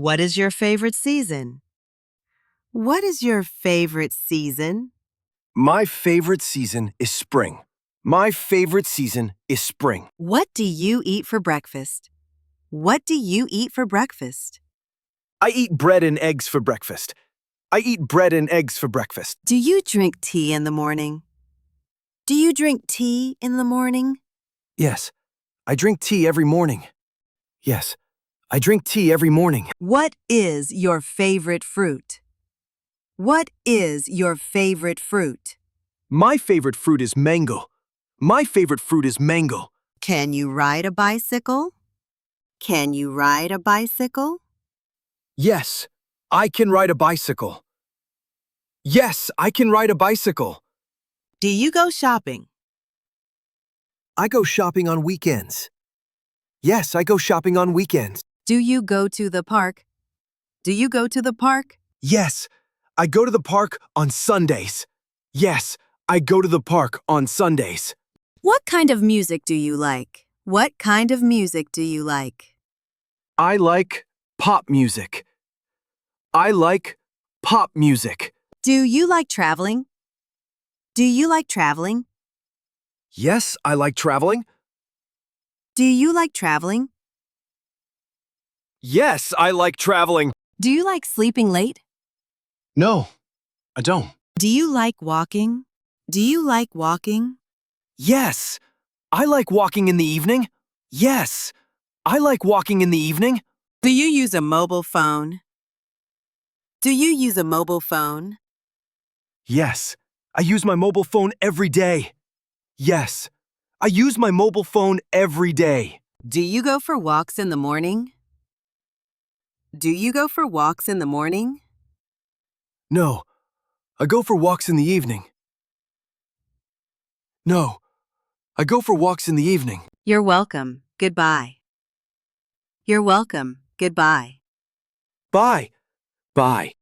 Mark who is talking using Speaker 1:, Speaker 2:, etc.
Speaker 1: What is your favorite season? What is your favorite season?
Speaker 2: My favorite season is spring. My favorite season is spring.
Speaker 1: What do you eat for breakfast? What do you eat for breakfast?
Speaker 2: I eat bread and eggs for breakfast. I eat bread and eggs for breakfast.
Speaker 1: Do you drink tea in the morning? Do you drink tea in the morning?
Speaker 2: Yes, I drink tea every morning. Yes, I drink tea every morning.
Speaker 1: What is your favorite fruit? What is your favorite fruit?
Speaker 2: My favorite fruit is mango. My favorite fruit is mango.
Speaker 1: Can you ride a bicycle? Can you ride a bicycle?
Speaker 2: Yes, I can ride a bicycle. Yes, I can ride a bicycle.
Speaker 1: Do you go shopping?
Speaker 2: I go shopping on weekends. Yes, I go shopping on weekends.
Speaker 1: Do you go to the park? Do you go to the park?
Speaker 2: Yes, I go to the park on Sundays. Yes, I go to the park on Sundays.
Speaker 1: What kind of music do you like? What kind of music do you like?
Speaker 2: I like pop music. I like pop music.
Speaker 1: Do you like traveling? Do you like traveling?
Speaker 2: Yes, I like traveling.
Speaker 1: Do you like traveling?
Speaker 2: Yes, I like traveling.
Speaker 1: Do you like sleeping late?
Speaker 2: No, I don't.
Speaker 1: Do you like walking? Do you like walking?
Speaker 2: Yes, I like walking in the evening. Yes, I like walking in the evening.
Speaker 1: Do you use a mobile phone? Do you use a mobile phone?
Speaker 2: Yes, I use my mobile phone every day. Yes, I use my mobile phone every day.
Speaker 1: Do you go for walks in the morning? Do you go for walks in the morning?
Speaker 2: No, I go for walks in the evening. No, I go for walks in the evening.
Speaker 1: You're welcome. Goodbye. You're welcome. Goodbye.
Speaker 2: Bye. Bye.